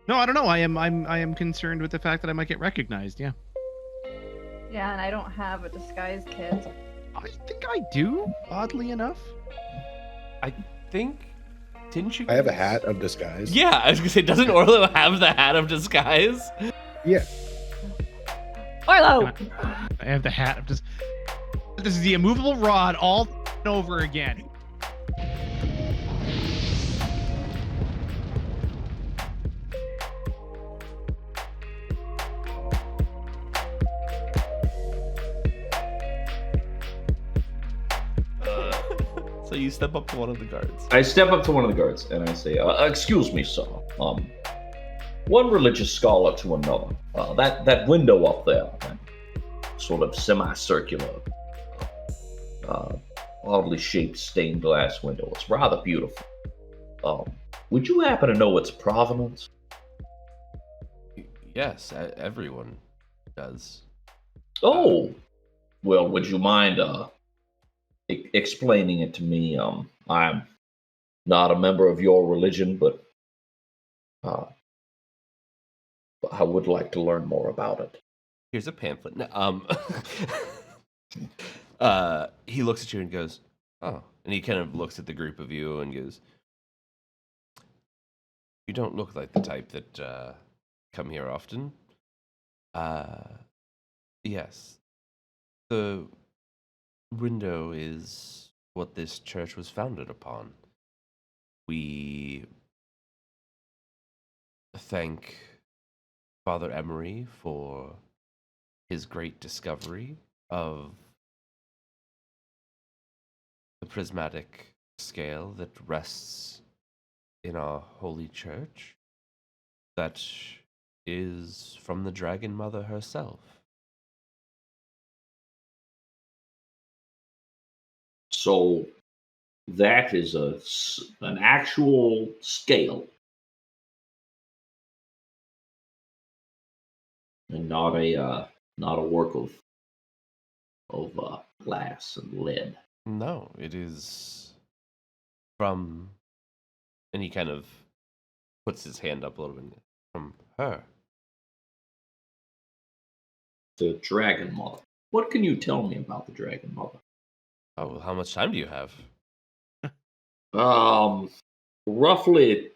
No, I don't know. I am concerned with the fact that I might get recognized. Yeah. Yeah, and I don't have a disguise kit. I think I do. Oddly enough. I think. Didn't you? I have a hat of disguise. Yeah, I was gonna say, doesn't Orlo have the hat of disguise? Yeah. Orlo! I have the hat of just. This is the immovable rod all over again. So you step up to one of the guards. I step up to one of the guards and I say, "Excuse me, sir. One religious scholar to another. That window up there, that sort of semicircular, oddly shaped stained glass window. It's rather beautiful. Would you happen to know its provenance?" Yes, everyone does. Oh, well, would you mind explaining it to me? I'm not a member of your religion, but I would like to learn more about it. Here's a pamphlet. He looks at you and goes, "Oh," and he kind of looks at the group of you and goes, "You don't look like the type that come here often." Yes, the window is what this church was founded upon. We thank Father Emmerin for his great discovery of the prismatic scale that rests in our holy church, that is from the Dragon Mother herself. So that is an actual scale, and not a work of glass and lead. No, it is from, and he kind of puts his hand up a little bit, from her. The Dragon Mother. What can you tell me about the Dragon Mother? Oh, well, how much time do you have? Roughly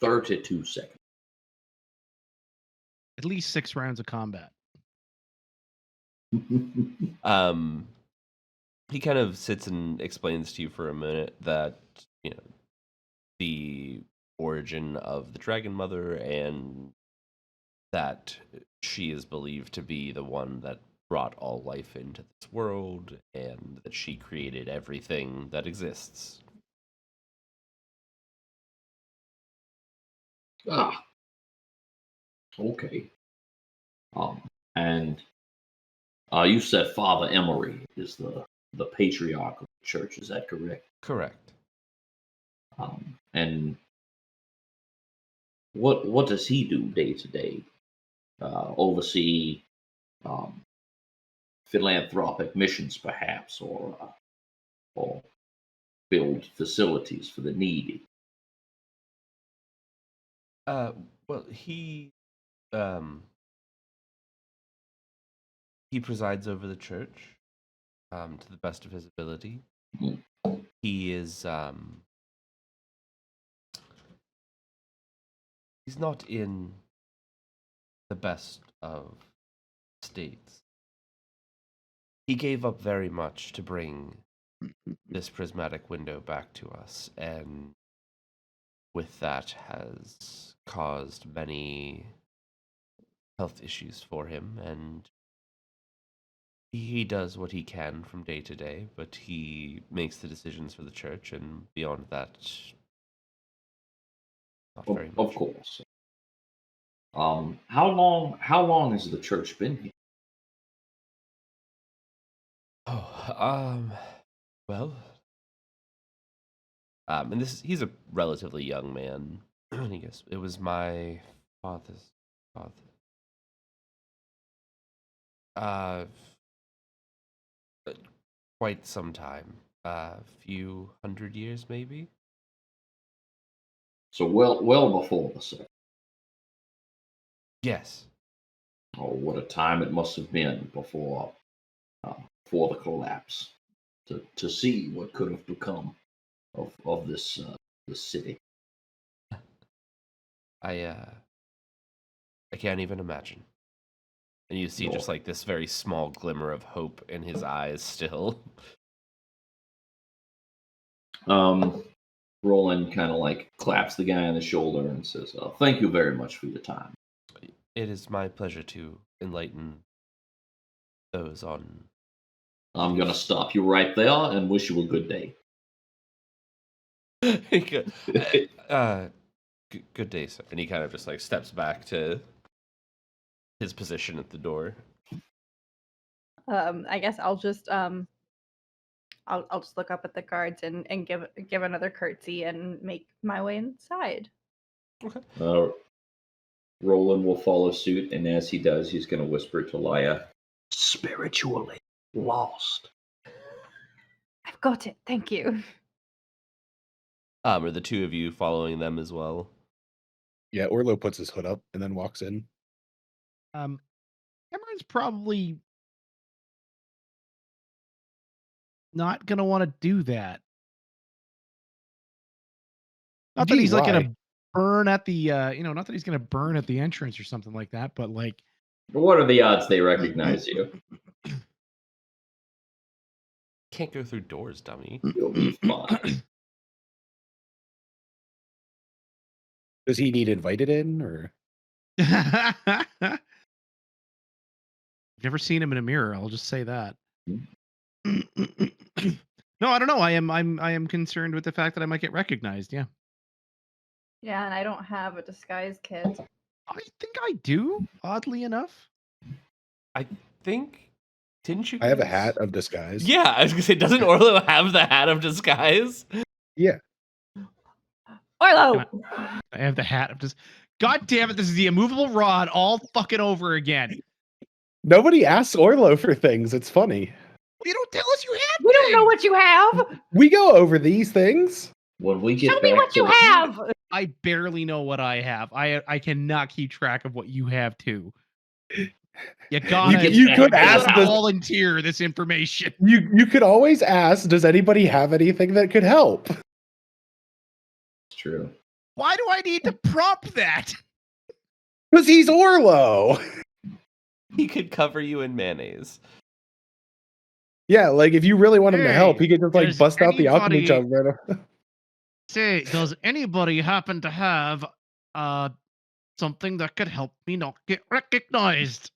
32 seconds. At least 6 rounds of combat. He kind of sits and explains to you for a minute that, the origin of the Dragon Mother, and that she is believed to be the one that brought all life into this world, and that she created everything that exists. Okay. And you said Father Emmerin is the patriarch of the church. Is that correct? Correct. And what does he do day to day? Oversee philanthropic missions, perhaps, or build facilities for the needy. Well, he presides over the church, to the best of his ability. Mm-hmm. He is, he's not in the best of states. He gave up very much to bring this prismatic window back to us, and with that has caused many health issues for him, and he does what he can from day to day, but he makes the decisions for the church, and beyond that, not very much. Of course. How long has the church been here? Well, and he's a relatively young man. I guess it was my father's father. Quite some time. A few 100 years, maybe. So well before the second. Yes. Oh, what a time it must have been before the collapse, to see what could have become of this city. I can't even imagine. And you see just Nor. like this very small glimmer of hope in his eyes still. Roland kind of like claps the guy on the shoulder and says, "Thank you very much for your time." It is my pleasure to enlighten those on. I'm gonna stop you right there and wish you a good day. Good day, sir. And he kind of just like steps back to his position at the door. I guess I'll just I'll just look up at the guards and give another curtsy and make my way inside. Roland will follow suit, and as he does, he's gonna whisper to Laya, "Spiritually lost." I've got it. Thank you. Are the two of you following them as well? Yeah, Orlo puts his hood up and then walks in. Emmerin's probably not gonna want to do that. Not that Gee, he's like why? gonna burn at the not that he's gonna burn at the entrance or something like that, but like But what are the odds they recognize you? Can't go through doors, dummy. You'll be fine. Does he need invited in, or never seen him in a mirror, I'll just say that. No, I don't know. I am concerned with the fact that I might get recognized, yeah. Yeah, and I don't have a disguise kit. I think I do, oddly enough. I think. Didn't you? I have a guys- hat of disguise? Yeah, I was gonna say, doesn't Orlo have the hat of disguise? Yeah. Orlo! I have the hat of just. God damn it! This is the immovable rod all fucking over again. Nobody asks Orlo for things. It's funny. You don't tell us you have. We don't know what you have. We go over these things. When we get Tell me back what to you the- have. I barely know what I have. I cannot keep track of what you have too. You gotta. You could you ask gotta the- volunteer this information. You could always ask, does anybody have anything that could help? It's true. Why do I need to prompt that? Because he's Orlo. He could cover you in mayonnaise. Yeah, like if you really want him to help, Hey, he could just like does bust out the alchemy anybody- chunk right off. Say, does anybody happen to have something that could help me not get recognized?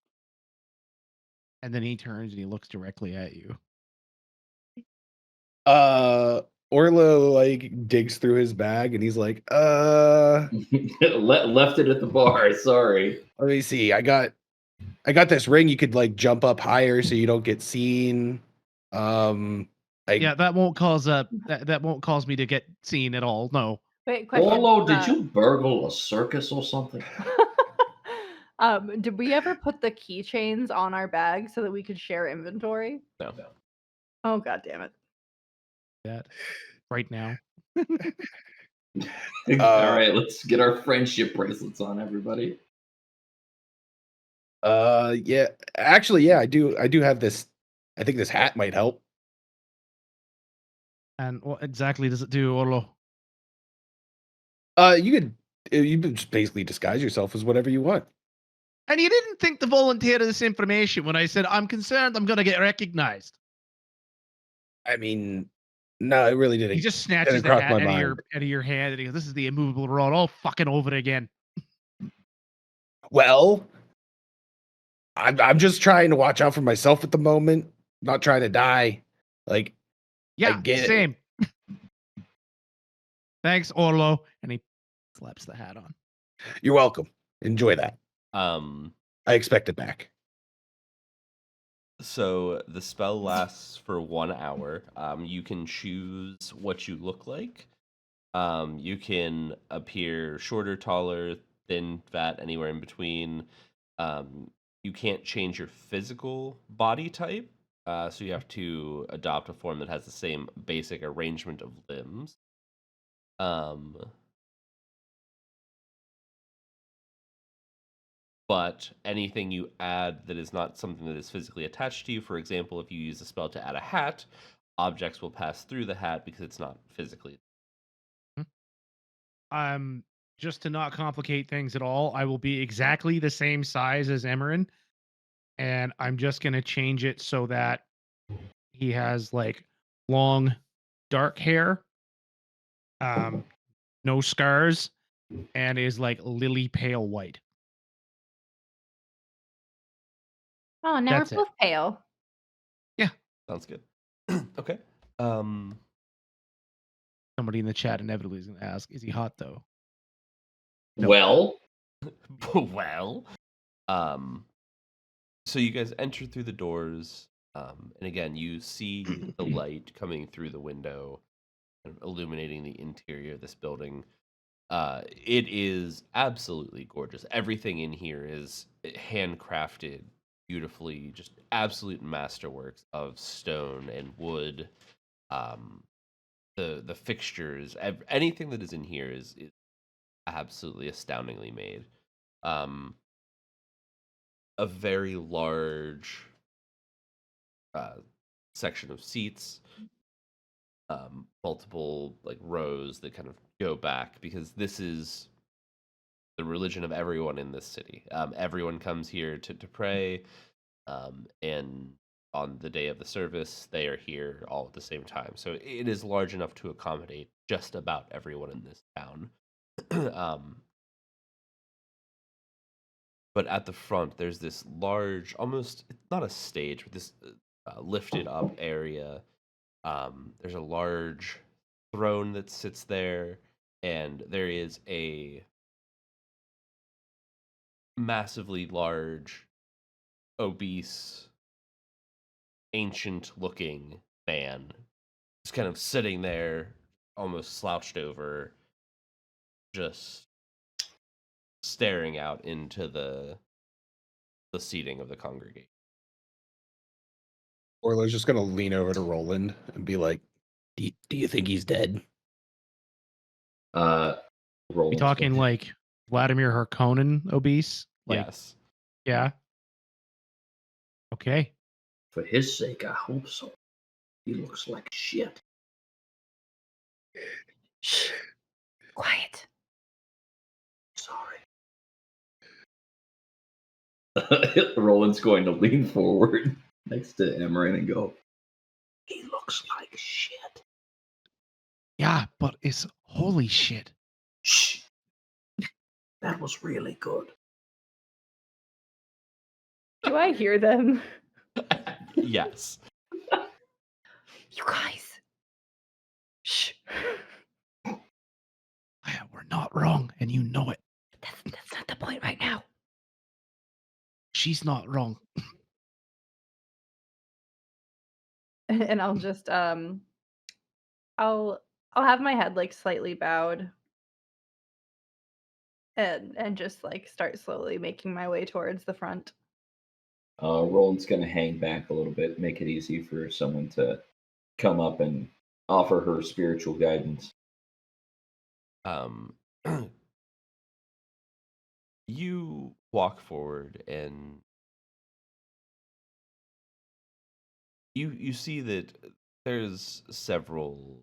And then he turns and he looks directly at you. Orlo like digs through his bag and he's like, Left it at the bar. Sorry. let me see. I got this ring. You could like jump up higher so you don't get seen. Yeah, that won't cause that won't cause me to get seen at all. No. Wait, question. Orlo, did you burgle a circus or something? Did we ever put the keychains on our bag so that we could share inventory? No. Oh, god damn it. That right now. All right, let's get our friendship bracelets on, everybody. Yeah. Actually, yeah, I do have this. I think this hat might help. And what exactly does it do, Orlo? You could just basically disguise yourself as whatever you want. And you didn't think to volunteer this information when I said I'm concerned I'm gonna get recognized. I mean, no, it really didn't. He just snatches didn't the cross hat my out of your hand and he goes, "This is the immovable rod all fucking over again." Well, I'm just trying to watch out for myself at the moment. Not trying to die. Like, Yeah, get it. same. Thanks, Orlo. And he slaps the hat on. you're welcome. Enjoy that. I expect it back. So the spell lasts for 1 hour. You can choose what you look like. You can appear shorter, taller, thin, fat, anywhere in between. You can't change your physical body type, so you have to adopt a form that has the same basic arrangement of limbs. but anything you add that is not something that is physically attached to you, for example, if you use a spell to add a hat, objects will pass through the hat because it's not physically. Just to not complicate things at all, I will be exactly the same size as Emmerin, and I'm just gonna change it so that he has like long, dark hair, no scars, and is like lily pale white. Oh, now That's we're it. both pale. Sounds good. Okay. Somebody in the chat inevitably is gonna ask, "Is he hot though?" No. Well, Well, so you guys enter through the doors, and again, you see the light coming through the window, kind of illuminating the interior of this building. It is absolutely gorgeous. Everything in here is handcrafted beautifully, just absolute masterworks of stone and wood. The fixtures, anything that is in here is absolutely astoundingly made. A very large section of seats, multiple like rows that kind of go back because this is the religion of everyone in this city. Everyone comes here to pray, and on the day of the service, they are here all at the same time. So it is large enough to accommodate just about everyone in this town. But at the front, there's this large, almost it's not a stage, but this lifted up area. There's a large throne that sits there, and there is a massively large, obese, ancient-looking man, just kind of sitting there, almost slouched over, just staring out into the seating of the congregation. Orlo's just gonna lean over to Roland and be like, "Do you think he's dead?" We Roland's talking gonna- like Vladimir Harkonnen obese? Like, Yes. yeah. Okay. For his sake, I hope so. He looks like shit. Shh. Quiet. Sorry. Roland's going to lean forward next to Emmerin and go, he looks like shit. Yeah, but it's holy shit. Shh. That was really good. Do I hear them? Yes. You guys. Shh. We're not wrong, and you know it. That's not the point right now. She's not wrong. And I'll just I'll have my head like slightly bowed and just like start slowly making my way towards the front. Roland's going to hang back a little bit, make it easy for someone to come up and offer her spiritual guidance. You walk forward and you see that there's several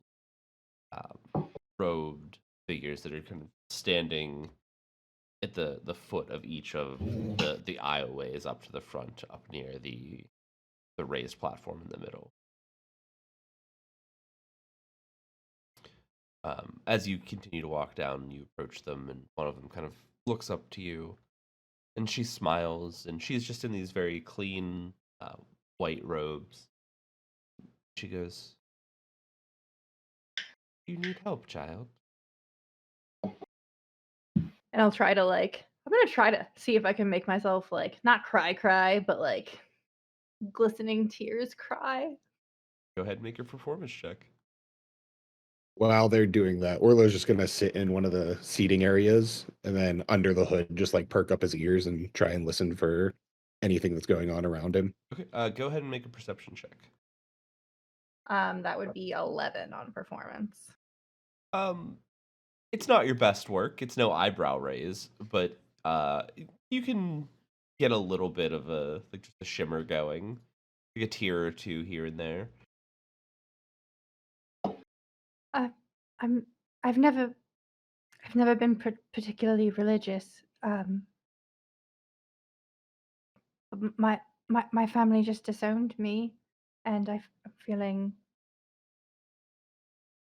robed figures that are kind of standing at the foot of each of the aisleways up to the front, up near the raised platform in the middle. As you continue to walk down, you approach them, and one of them kind of looks up to you, and she smiles, and she's just in these very clean white robes. She goes, "You need help, child?" And I'll try to I'm gonna try to see if I can make myself like not cry, but like glistening tears cry. Go ahead and make your performance check. While they're doing that, Orlo's just gonna sit in one of the seating areas and then under the hood, just like perk up his ears and try and listen for anything that's going on around him. Okay, go ahead and make a perception check. That would be 11 on performance. It's not your best work. It's no eyebrow raise, but you can get a little bit of just a shimmer going, like a tear or two here and there. I've never been particularly religious. My family just disowned me, and I'm feeling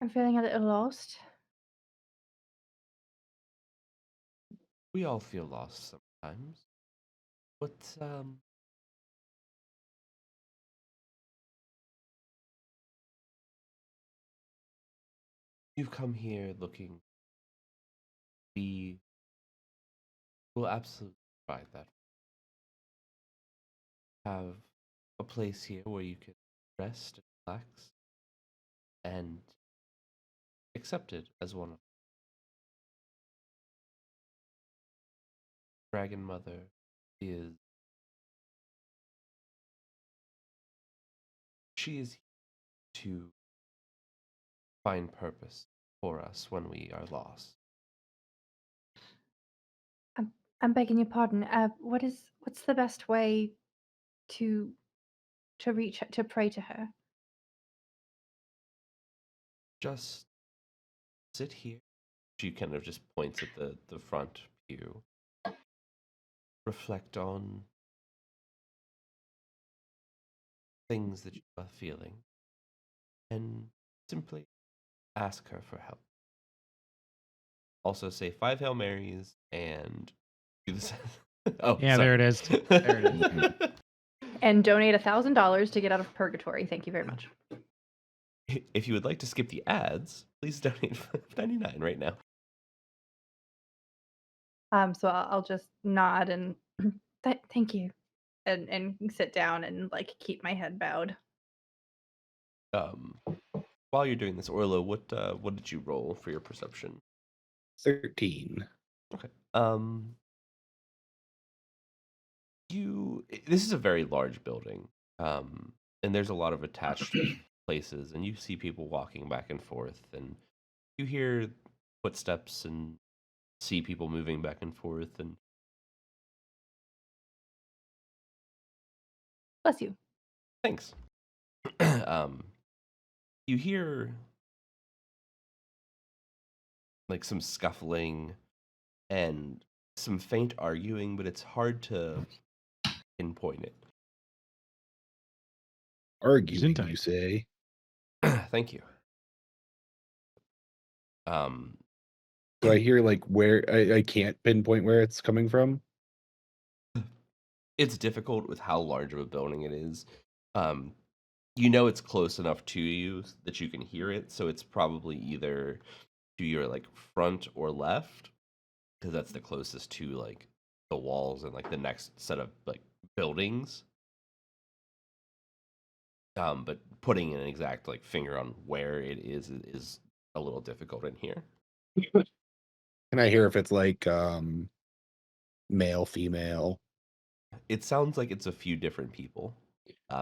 a little lost. We all feel lost sometimes. What you've come here looking, we will absolutely provide that. Have a place here where you can rest and relax and accepted as one of Dragon Mother is she is here to find purpose for us when we are lost. I'm begging your pardon. What's the best way to pray to her? Just sit here. She kind of just points at the front pew. Reflect on things that you are feeling and simply ask her for help. Also say 5 Hail Marys and do this. Oh, Yeah, sorry. there it is. There it is. And donate $1,000 to get out of purgatory. Thank you very much. If you would like to skip the ads, please donate $5.99 right now. So I'll just nod and thank you, and sit down and like keep my head bowed. While you're doing this, Orlo, what did you roll for your perception? 13. Okay. This is a very large building, and there's a lot of attached places, and you see people walking back and forth, and you hear footsteps and see people moving back and forth, and Bless you. thanks. You hear like some scuffling and some faint arguing, but it's hard to pinpoint it. Arguing, Gesundheit. you say? Thank you. Do I hear like where I can't pinpoint where it's coming from? It's difficult with how large of a building it is. You know it's close enough to you that you can hear it, so it's probably either to your like front or left, because that's the closest to like the walls and like the next set of like buildings. But putting an exact like finger on where it is a little difficult in here. Can I hear if it's like male, female? It sounds like it's a few different people,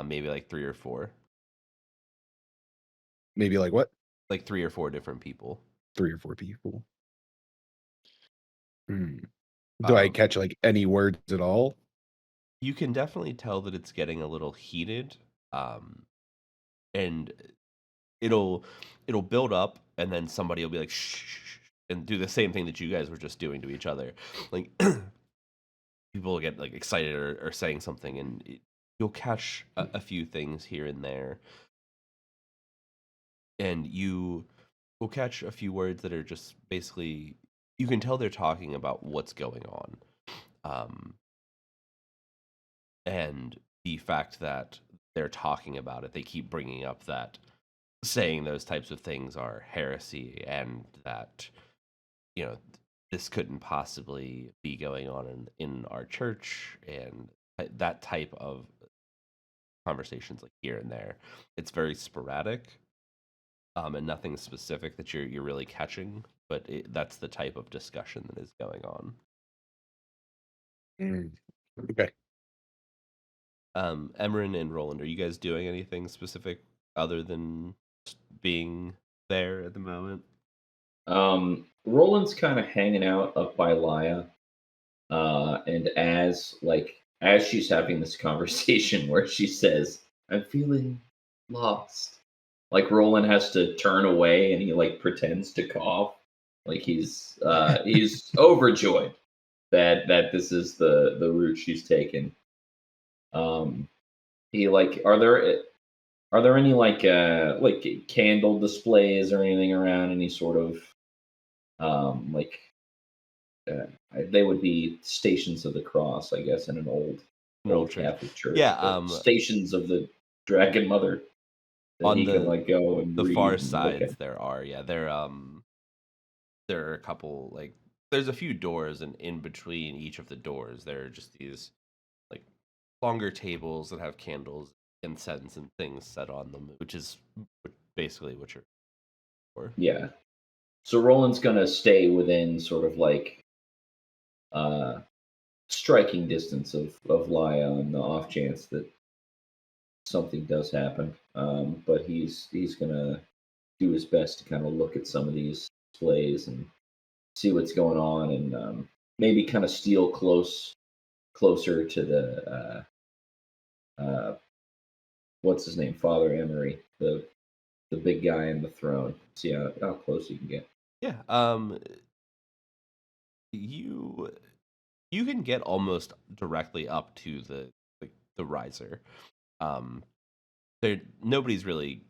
maybe like 3 or 4. Maybe like what? Like 3 or 4 different people. 3 or 4 people. Do I catch like any words at all? You can definitely tell that it's getting a little heated, and it'll build up, and then somebody will be like shh, and do the same thing that you guys were just doing to each other. Like people will get like excited or saying something, and you'll catch a few things here and there, and you will catch a few words that are just basically you can tell they're talking about what's going on, and the fact that they're talking about it, they keep bringing up that saying those types of things are heresy, and that this couldn't possibly be going on in our church, and that type of conversations like here and there. It's very sporadic, and nothing specific that you're really catching, but that's the type of discussion that is going on. Okay. Emmerin and Roland, are you guys doing anything specific other than just being there at the moment? Roland's kind of hanging out up by Laya, and as like as she's having this conversation where she says, "I'm feeling lost," like Roland has to turn away and he like pretends to cough, like he's overjoyed that this is the route she's taken. He like are there any like candle displays or anything around, any sort of like they would be stations of the cross, I guess, in an old church. Catholic church. Yeah, but stations of the Dragon Mother that on he can the like go and the read far and look sides at. there are, yeah, there are a couple, like there's a few doors, and in between each of the doors there are just these like longer tables that have candles, incense, and things set on them, which is basically what you're for. Yeah. So Roland's gonna stay within sort of like striking distance of Laya on the off chance that something does happen. But he's gonna do his best to kind of look at some of these displays and see what's going on, and maybe kind of steal closer to the what's his name, Father Emmerin, the big guy in the throne. See how close you can get. Yeah, you can get almost directly up to the riser. There nobody's really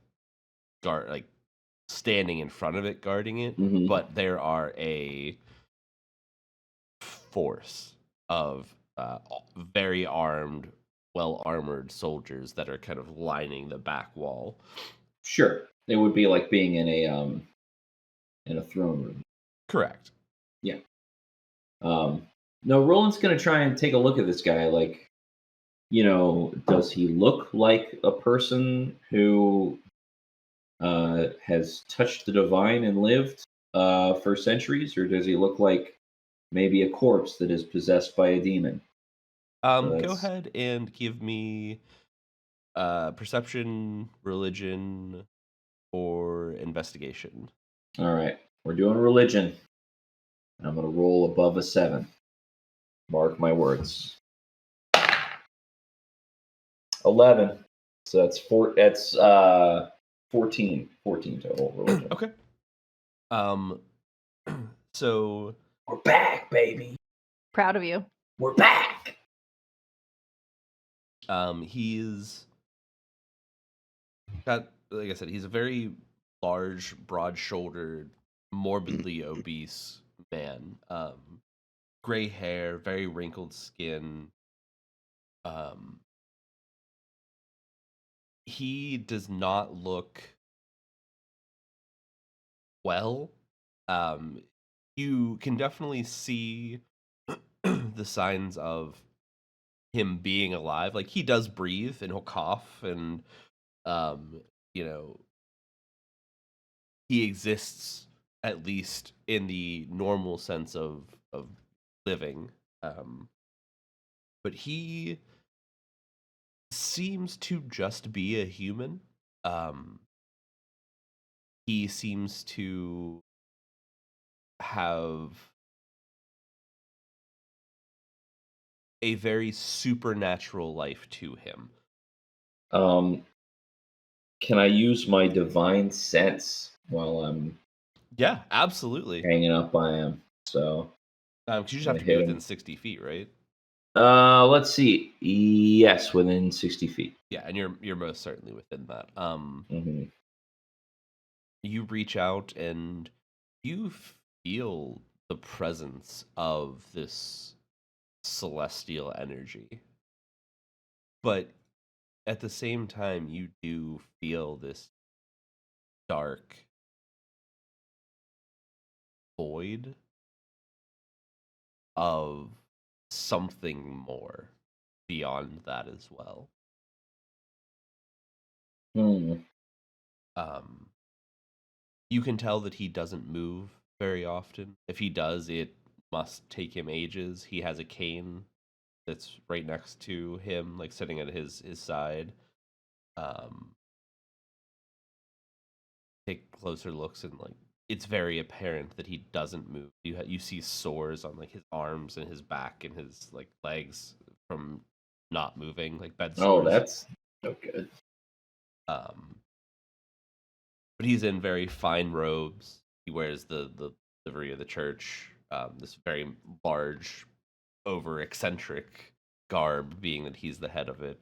standing in front of it guarding it, Mhm. but there are a force of very armed, well armored soldiers that are kind of lining the back wall. Sure, it would be like being in a throne room. Correct. Yeah. No, Roland's gonna try and take a look at this guy. Like, does he look like a person who has touched the divine and lived for centuries, or does he look like maybe a corpse that is possessed by a demon? Go ahead and give me perception, religion, or investigation. All right, we're doing religion. I'm gonna roll above a 7. Mark my words. 11. So that's 14 total religion. Okay. So We're back, baby. Proud of you. We're back. He's got, like I said, he's a very large, broad-shouldered, morbidly obese man. Gray hair, very wrinkled skin. He does not look well. You can definitely see the signs of him being alive. Like, he does breathe and he'll cough, and he exists, at least in the normal sense of living. But he seems to just be a human. He seems to have a very supernatural life to him. Can I use my divine sense while I'm Yeah, absolutely. hanging up by him? So, because you just have to be hit within him. 60 feet, right? Let's see. Yes, within 60 feet. Yeah, and you're most certainly within that. Mhm. You reach out and you feel the presence of this celestial energy, but at the same time you do feel this dark void of something more beyond that as well. You can tell that he doesn't move very often. If he does, it must take him ages. He has a cane that's right next to him, like sitting at his side. Take closer looks, and like it's very apparent that he doesn't move. You see sores on like his arms and his back and his like legs from not moving, like bed Oh, sores. that's no good. But he's in very fine robes. He wears the livery of the church. This very large, over eccentric garb, being that he's the head of it.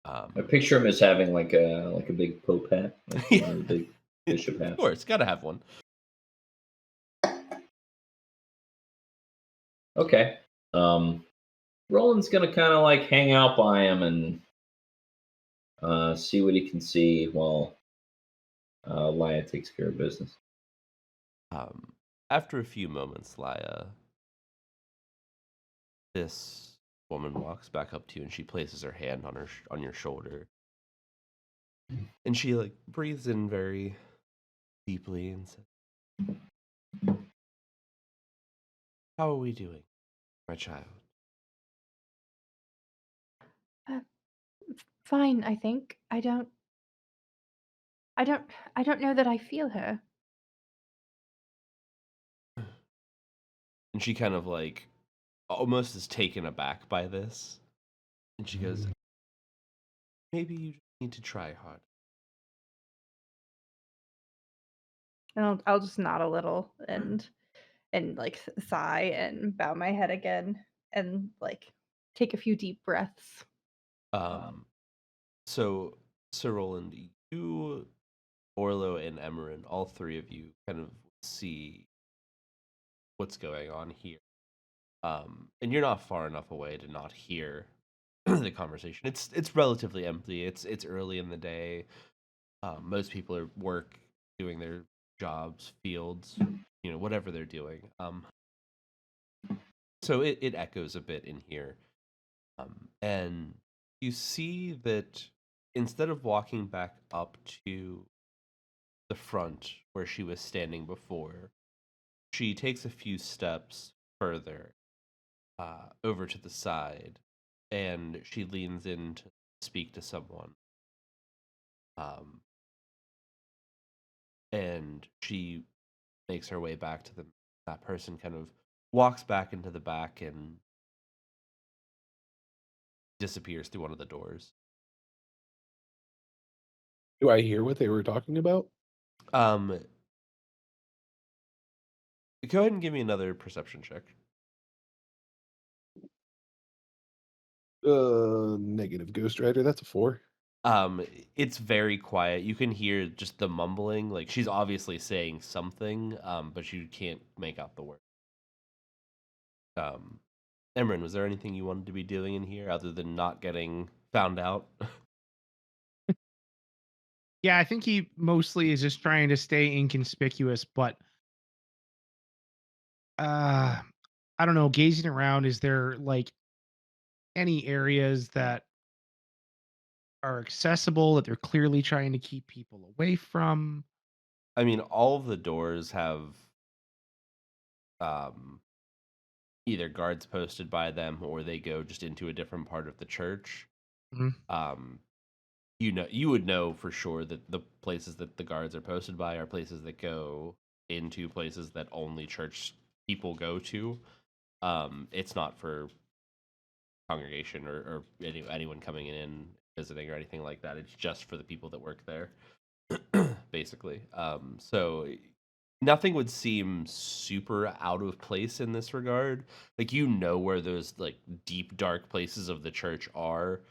I picture him as having like a big pope hat, like one of the big bishop hats. Of course, gotta have one. Okay. Roland's gonna kind of like hang out by him and see what he can see while Laya takes care of business. After a few moments, Laya, this woman walks back up to you and she places her hand on your shoulder, and she like breathes in very deeply and says, "How are we doing, my child?" Fine, I think. I don't know that I feel her. And she kind of like almost is taken aback by this, and she goes, "Maybe you just need to try hard." And I'll just nod a little and like sigh and bow my head again and like take a few deep breaths. So Sir Roland, you, Orlo, and Emmerin, all three of you kind of see what's going on here. And you're not far enough away to not hear the conversation. It's relatively empty. It's early in the day. Most people are doing their jobs, fields, whatever they're doing. So it echoes a bit in here. And you see that instead of walking back up to the front where she was standing before, she takes a few steps further over to the side, and she leans in to speak to someone. And she makes her way back to that person, kind of walks back into the back and disappears through one of the doors. Do I hear what they were talking about? Go ahead and give me another perception check. Negative Ghost Rider. That's a 4. It's very quiet. You can hear just the mumbling. Like she's obviously saying something, but you can't make out the word. Emmerin, was there anything you wanted to be doing in here other than not getting found out? Yeah, I think he mostly is just trying to stay inconspicuous, but I don't know, gazing around, is there like any areas that are accessible that they're clearly trying to keep people away from? I mean, all of the doors have either guards posted by them or they go just into a different part of the church. Mhm. You would know for sure that the places that the guards are posted by are places that go into places that only church people go to. It's not for congregation or anyone coming in visiting or anything like that. It's just for the people that work there, basically. So nothing would seem super out of place in this regard. Like where those like deep dark places of the church are.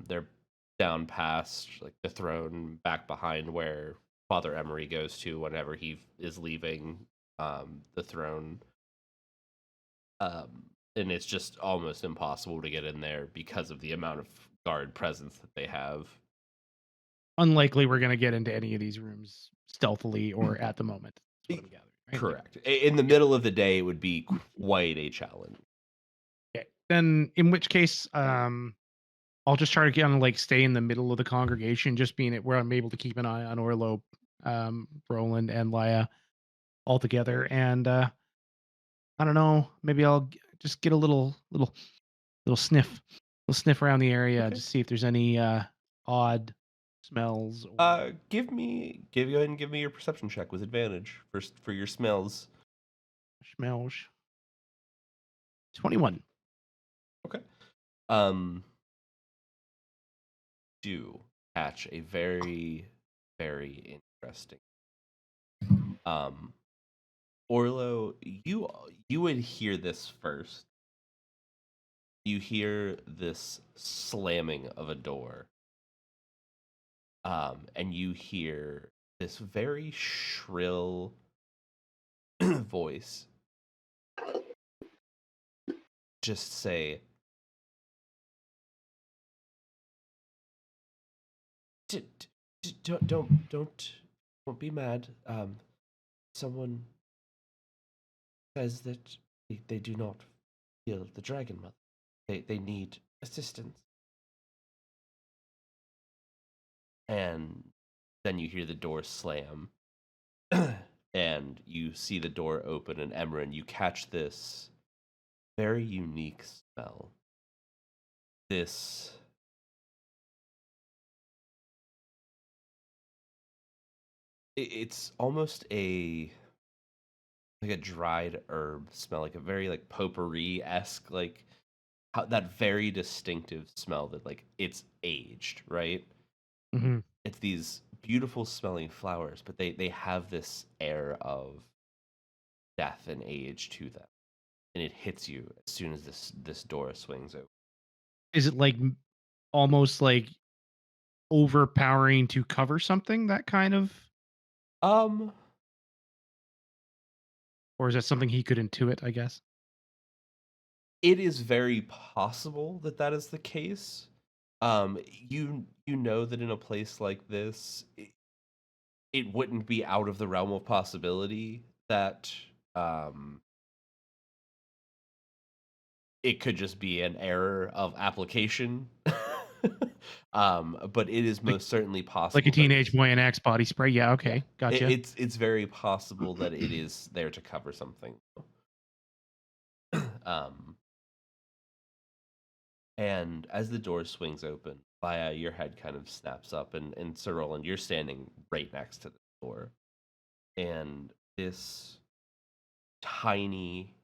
They're down past like the throne, back behind where Father Emmerin goes to whenever he is leaving the throne. And it's just almost impossible to get in there because of the amount of guard presence that they have. Unlikely we're going to get into any of these rooms stealthily or at the moment. That's what I'm gathering, right? Correct. In the middle of the day, it would be quite a challenge. Okay. Then, in which case, I'll just try to kind of like stay in the middle of the congregation, just being it where I'm able to keep an eye on Orlo, Roland, and Laya all together. And I don't know, maybe I'll just get a little sniff, around the area Okay. to see if there's any odd smells. Or... Go ahead and give me your perception check with advantage for your smells. Smells. 21. Okay. do catch a very, very interesting. Orlo, you would hear this first. You hear this slamming of a door. And you hear this very shrill voice just say, don't be mad. Someone says that they do not feel the dragon mother. They need assistance. And then you hear the door slam. And you see the door open, and Emmerin, you catch this very unique smell. This it's almost like a dried herb smell, like a very like potpourri-esque, like how that very distinctive smell that like it's aged, right? Mm-hmm. It's these beautiful smelling flowers, but they have this air of death and age to them, and it hits you as soon as this door swings open. Is it like almost like overpowering to cover something, that kind of, or is that something he could intuit, I guess? It is very possible that that is the case. You know that in a place like this, it wouldn't be out of the realm of possibility that it could just be an error of application. But it is most certainly possible. Like a teenage boy in Axe body spray. Yeah, okay, Yeah. gotcha. It's very possible that it is there to cover something. And as the door swings open, Via, your head kind of snaps up, and Sir Roland, you're standing right next to the door. And this tiny,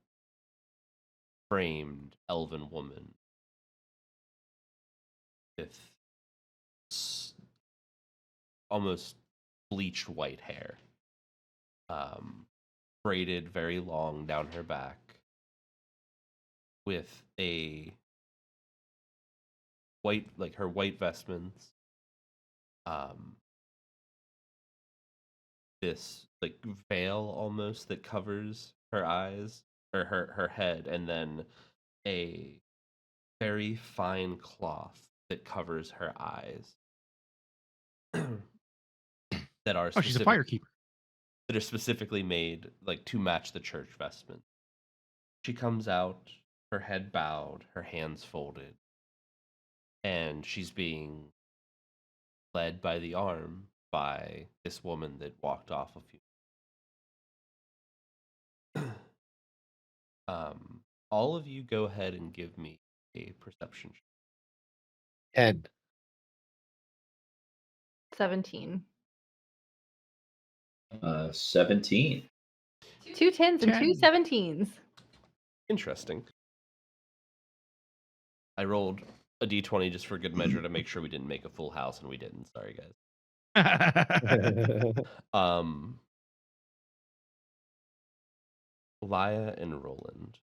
framed elven woman with almost bleached white hair, braided very long down her back, with a white, like her white vestments, this like veil almost that covers her eyes or her head, and then a very fine cloth that covers her eyes. That are Oh, she's a firekeeper. that are specifically made like to match the church vestment. She comes out, her head bowed, her hands folded, and she's being led by the arm by this woman that walked off a few. All of you go ahead and give me a perception check. 10. 17. 17. 2 10s and 2 10. 17s. Interesting. I rolled a d20 just for good measure to make sure we didn't make a full house, and we didn't. Sorry, guys. Laya and Roland,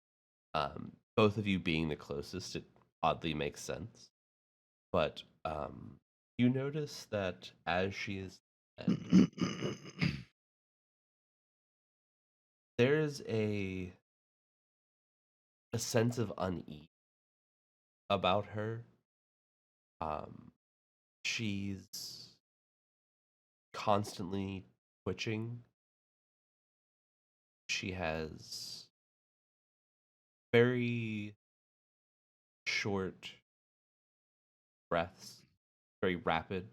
both of you being the closest, it oddly makes sense. But you notice that as she is dead, there's a sense of unease about her. She's constantly twitching. She has very short breaths, very rapid,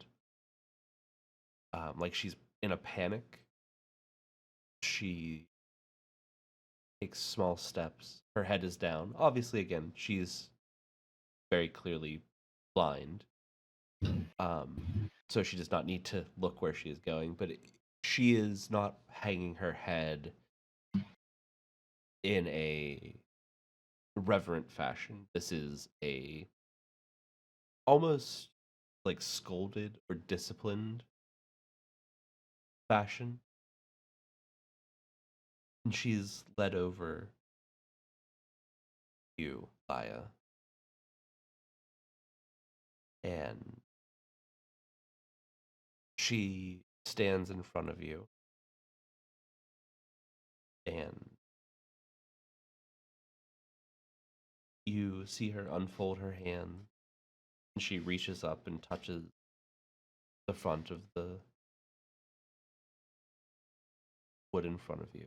like she's in a panic. She takes small steps. Her head is down. Obviously, again, she's very clearly blind. So she does not need to look where she is going, but she is not hanging her head in a reverent fashion. This is a almost like scolded or disciplined fashion. And she's led over you, Laya. And she stands in front of you. And you see her unfold her hand. And she reaches up and touches the front of the wood in front of you.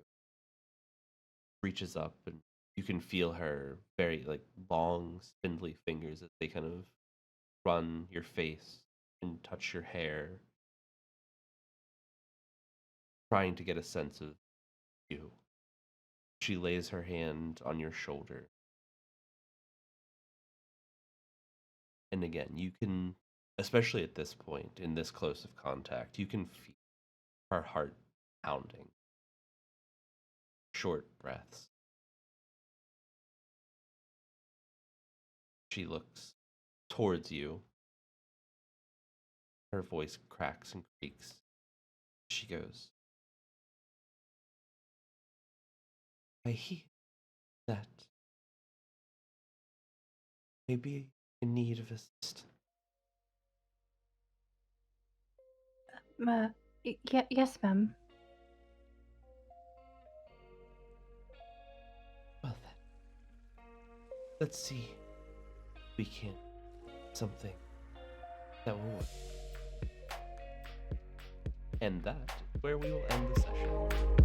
Reaches up and you can feel her very like long, spindly fingers as they kind of run your face and touch your hair, trying to get a sense of you. She lays her hand on your shoulder. And again, you can, especially at this point, in this close of contact, you can feel her heart pounding. Short breaths. She looks towards you. Her voice cracks and creaks. She goes, I hear that maybe in need of assistance. Yes, ma'am. Well then, let's see if we can something that will work. And that is where we will end the session.